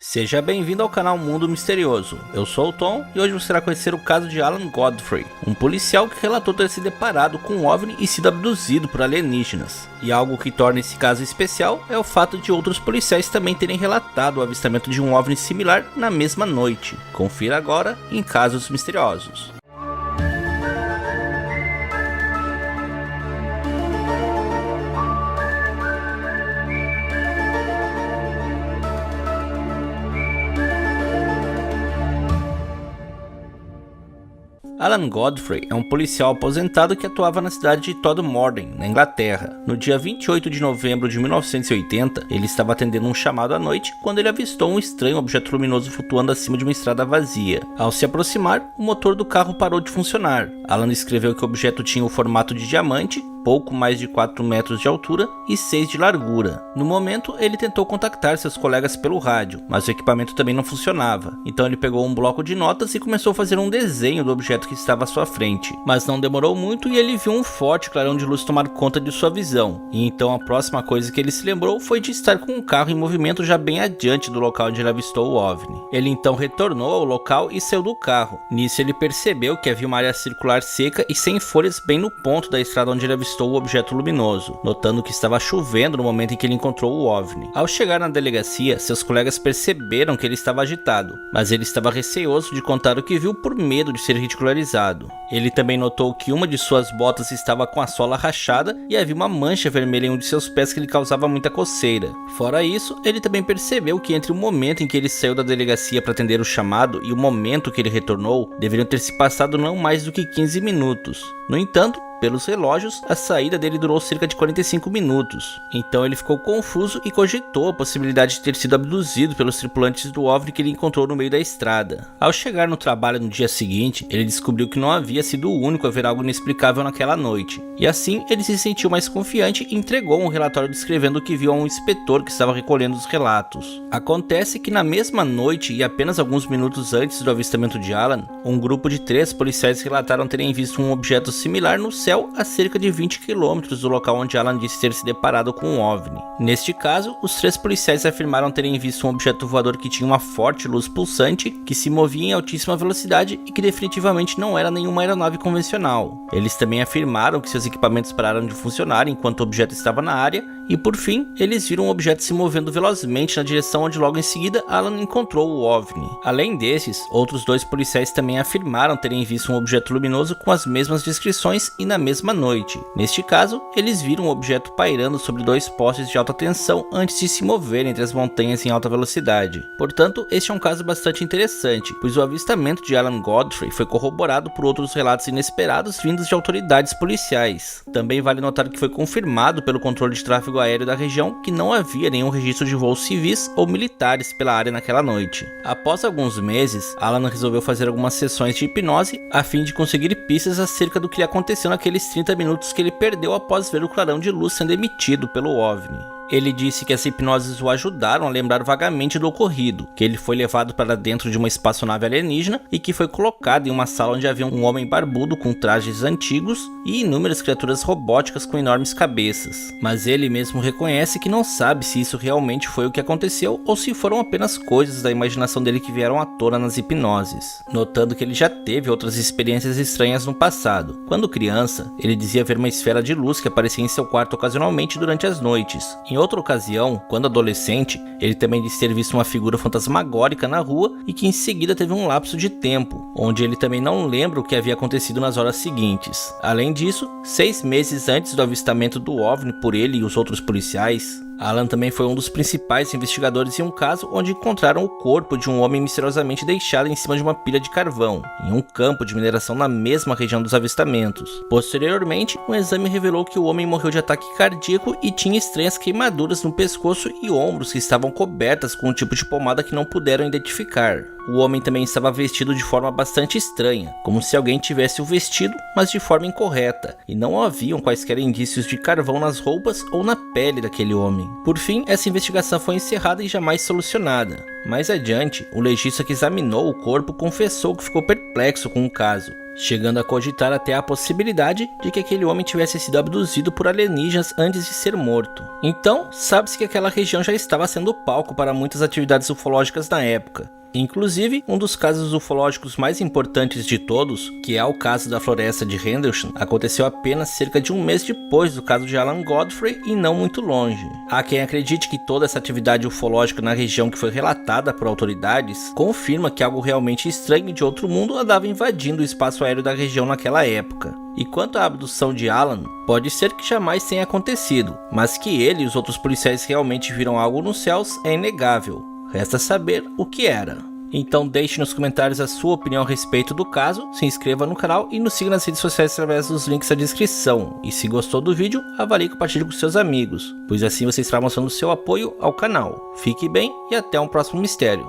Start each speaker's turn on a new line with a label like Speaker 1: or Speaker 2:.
Speaker 1: Seja bem-vindo ao canal Mundo Misterioso. Eu sou o Tom e hoje você irá conhecer o caso de Alan Godfrey, um policial que relatou ter se deparado com um OVNI e sido abduzido por alienígenas. E algo que torna esse caso especial é o fato de outros policiais também terem relatado o avistamento de um OVNI similar na mesma noite. Confira agora em Casos Misteriosos. Alan Godfrey é um policial aposentado que atuava na cidade de Todmorden, na Inglaterra. No dia 28 de novembro de 1980, ele estava atendendo um chamado à noite quando ele avistou um estranho objeto luminoso flutuando acima de uma estrada vazia. Ao se aproximar, o motor do carro parou de funcionar. Alan descreveu que o objeto tinha o formato de diamante, pouco mais de 4 metros de altura e 6 de largura. No momento, ele tentou contactar seus colegas pelo rádio, mas o equipamento também não funcionava. Então ele pegou um bloco de notas e começou a fazer um desenho do objeto que estava à sua frente. Mas não demorou muito e ele viu um forte clarão de luz tomar conta de sua visão. E então a próxima coisa que ele se lembrou foi de estar com um carro em movimento já bem adiante do local onde ele avistou o OVNI. Ele então retornou ao local e saiu do carro. Nisso ele percebeu que havia uma área circular seca e sem folhas bem no ponto da estrada onde ele avistou o objeto luminoso, notando que estava chovendo no momento em que ele encontrou o OVNI. Ao chegar na delegacia, seus colegas perceberam que ele estava agitado, mas ele estava receoso de contar o que viu por medo de ser ridicularizado. Ele também notou que uma de suas botas estava com a sola rachada e havia uma mancha vermelha em um de seus pés que lhe causava muita coceira. Fora isso, ele também percebeu que entre o momento em que ele saiu da delegacia para atender o chamado e o momento que ele retornou, deveriam ter se passado não mais do que 15 minutos. No entanto, pelos relógios, a saída dele durou cerca de 45 minutos. Então ele ficou confuso e cogitou a possibilidade de ter sido abduzido pelos tripulantes do OVNI que ele encontrou no meio da estrada. Ao chegar no trabalho no dia seguinte, ele descobriu que não havia sido o único a ver algo inexplicável naquela noite. E assim, ele se sentiu mais confiante e entregou um relatório descrevendo o que viu a um inspetor que estava recolhendo os relatos. Acontece que na mesma noite e apenas alguns minutos antes do avistamento de Alan, um grupo de 3 policiais relataram terem visto um objeto similar no céu a cerca de 20 km do local onde Alan disse ter se deparado com um OVNI. Neste caso, os 3 policiais afirmaram terem visto um objeto voador que tinha uma forte luz pulsante, que se movia em altíssima velocidade e que definitivamente não era nenhuma aeronave convencional. Eles também afirmaram que seus equipamentos pararam de funcionar enquanto o objeto estava na área e, por fim, eles viram o objeto se movendo velozmente na direção onde logo em seguida Alan encontrou o OVNI. Além desses, outros 2 policiais também afirmaram terem visto um objeto luminoso com as mesmas descrições e na mesma noite. Neste caso, eles viram um objeto pairando sobre 2 postes de alta tensão antes de se mover entre as montanhas em alta velocidade. Portanto, este é um caso bastante interessante, pois o avistamento de Alan Godfrey foi corroborado por outros relatos inesperados vindos de autoridades policiais. Também vale notar que foi confirmado pelo controle de tráfego aéreo da região que não havia nenhum registro de voos civis ou militares pela área naquela noite. Após alguns meses, Alan resolveu fazer algumas sessões de hipnose a fim de conseguir pistas acerca do que aconteceu naqueles 30 minutos que ele perdeu após ver o clarão de luz sendo emitido pelo OVNI. Ele disse que as hipnoses o ajudaram a lembrar vagamente do ocorrido, que ele foi levado para dentro de uma espaçonave alienígena e que foi colocado em uma sala onde havia um homem barbudo com trajes antigos e inúmeras criaturas robóticas com enormes cabeças. Mas ele mesmo reconhece que não sabe se isso realmente foi o que aconteceu ou se foram apenas coisas da imaginação dele que vieram à tona nas hipnoses, notando que ele já teve outras experiências estranhas no passado. Quando criança, ele dizia ver uma esfera de luz que aparecia em seu quarto ocasionalmente durante as noites. Em outra ocasião, quando adolescente, ele também disse ter visto uma figura fantasmagórica na rua e que em seguida teve um lapso de tempo, onde ele também não lembra o que havia acontecido nas horas seguintes. Além disso, 6 meses antes do avistamento do OVNI por ele e os outros policiais, Alan também foi um dos principais investigadores em um caso onde encontraram o corpo de um homem misteriosamente deixado em cima de uma pilha de carvão, em um campo de mineração na mesma região dos avistamentos. Posteriormente, um exame revelou que o homem morreu de ataque cardíaco e tinha estranhas queimaduras no pescoço e ombros que estavam cobertas com um tipo de pomada que não puderam identificar. O homem também estava vestido de forma bastante estranha, como se alguém tivesse o vestido, mas de forma incorreta, e não haviam quaisquer indícios de carvão nas roupas ou na pele daquele homem. homem. Por fim, essa investigação foi encerrada e jamais solucionada. Mais adiante, o legista que examinou o corpo confessou que ficou perplexo com o caso, chegando a cogitar até a possibilidade de que aquele homem tivesse sido abduzido por alienígenas antes de ser morto. Então, sabe-se que aquela região já estava sendo palco para muitas atividades ufológicas na época. Inclusive, um dos casos ufológicos mais importantes de todos, que é o caso da floresta de Rendlesham, aconteceu apenas cerca de um mês depois do caso de Alan Godfrey e não muito longe. Há quem acredite que toda essa atividade ufológica na região que foi relatada por autoridades confirma que algo realmente estranho de outro mundo andava invadindo o espaço aéreo da região naquela época. E quanto à abdução de Alan, pode ser que jamais tenha acontecido, mas que ele e os outros policiais realmente viram algo nos céus é inegável. Resta saber o que era. Então deixe nos comentários a sua opinião a respeito do caso, se inscreva no canal e nos siga nas redes sociais através dos links da descrição. E se gostou do vídeo, avalie e compartilhe com seus amigos, pois assim você estará mostrando seu apoio ao canal. Fique bem e até um próximo mistério.